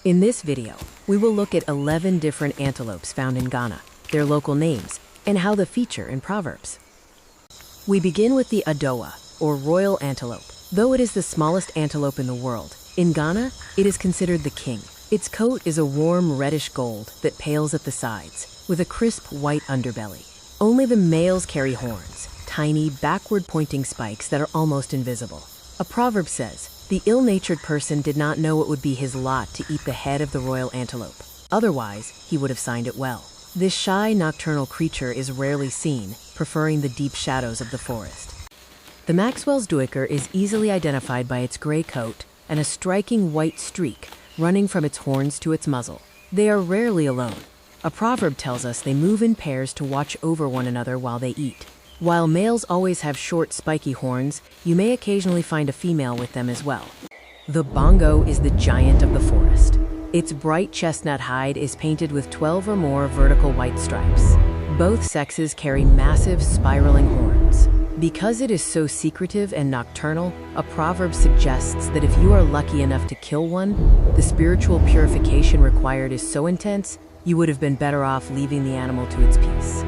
In this video, we will look at 11 different antelopes found in Ghana, their local names, and how they feature in proverbs. We begin with the Adowa, or royal antelope. Though it is the smallest antelope in the world, in Ghana, it is considered the king. Its coat is a warm reddish gold that pales at the sides, with a crisp white underbelly. Only the males carry horns, tiny, backward-pointing spikes that are almost invisible. A proverb says, "The ill-natured person did not know it would be his lot to eat the head of the royal antelope. Otherwise, he would have signed it well." This shy, nocturnal creature is rarely seen, preferring the deep shadows of the forest. The Maxwell's duiker is easily identified by its gray coat and a striking white streak running from its horns to its muzzle. They are rarely alone. A proverb tells us they move in pairs to watch over one another while they eat. While males always have short, spiky horns, you may occasionally find a female with them as well. The Bongo is the giant of the forest. Its bright chestnut hide is painted with 12 or more vertical white stripes. Both sexes carry massive, spiraling horns. Because it is so secretive and nocturnal, a proverb suggests that if you are lucky enough to kill one, the spiritual purification required is so intense, you would have been better off leaving the animal to its peace.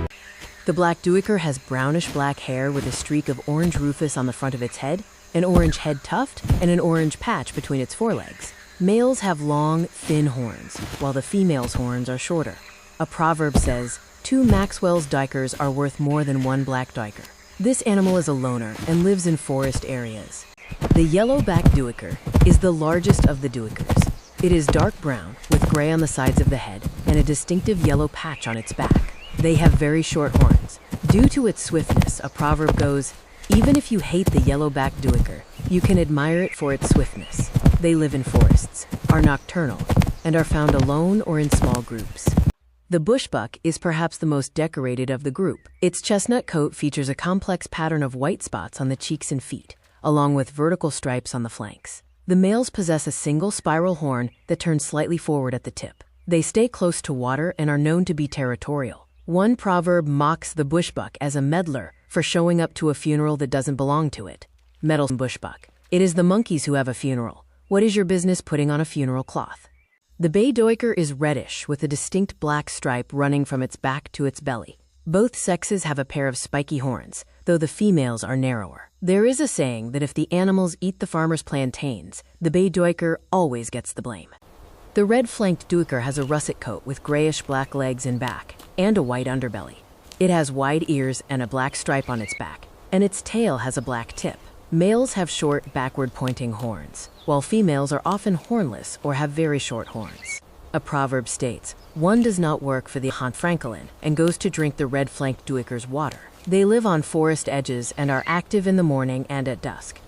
The black duiker has brownish-black hair with a streak of orange rufous on the front of its head, an orange head tuft, and an orange patch between its forelegs. Males have long, thin horns, while the female's horns are shorter. A proverb says, "Two Maxwell's duikers are worth more than one black duiker." This animal is a loner and lives in forest areas. The yellow-backed duiker is the largest of the duikers. It is dark brown, with gray on the sides of the head, and a distinctive yellow patch on its back. They have very short horns. Due to its swiftness, a proverb goes, "Even if you hate the yellow-backed duiker, you can admire it for its swiftness." They live in forests, are nocturnal, and are found alone or in small groups. The bushbuck is perhaps the most decorated of the group. Its chestnut coat features a complex pattern of white spots on the cheeks and feet, along with vertical stripes on the flanks. The males possess a single spiral horn that turns slightly forward at the tip. They stay close to water and are known to be territorial. One proverb mocks the bushbuck as a meddler for showing up to a funeral that doesn't belong to it. Meddlesome bushbuck. It is the monkeys who have a funeral. What is your business putting on a funeral cloth? The Bay Duiker is reddish with a distinct black stripe running from its back to its belly. Both sexes have a pair of spiky horns, though the females are narrower. There is a saying that if the animals eat the farmer's plantains, the Bay Duiker always gets the blame. The red-flanked duiker has a russet coat with grayish-black legs and back, and a white underbelly. It has wide ears and a black stripe on its back, and its tail has a black tip. Males have short, backward-pointing horns, while females are often hornless or have very short horns. A proverb states, "One does not work for the Franklin and goes to drink the red-flanked duiker's water." They live on forest edges and are active in the morning and at dusk.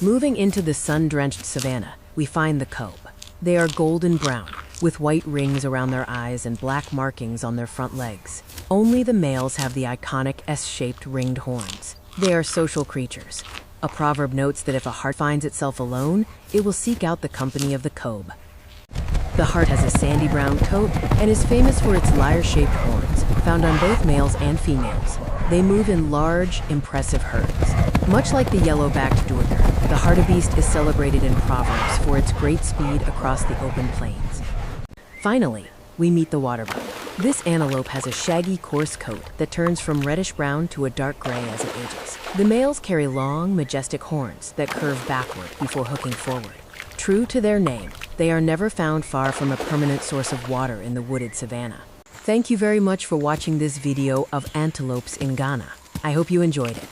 Moving into the sun-drenched savanna, we find the kobe. They are golden brown, with white rings around their eyes and black markings on their front legs. Only the males have the iconic S-shaped ringed horns. They are social creatures. A proverb notes that if a hart finds itself alone, it will seek out the company of the kobe. The hart has a sandy brown coat and is famous for its lyre-shaped horns, found on both males and females. They move in large, impressive herds. Much like the yellow-backed duiker, the Hartebeest is celebrated in proverbs for its great speed across the open plains. Finally, we meet the Waterbuck. This antelope has a shaggy, coarse coat that turns from reddish-brown to a dark gray as it ages. The males carry long, majestic horns that curve backward before hooking forward. True to their name, they are never found far from a permanent source of water in the wooded savannah. Thank you very much for watching this video of antelopes in Ghana. I hope you enjoyed it.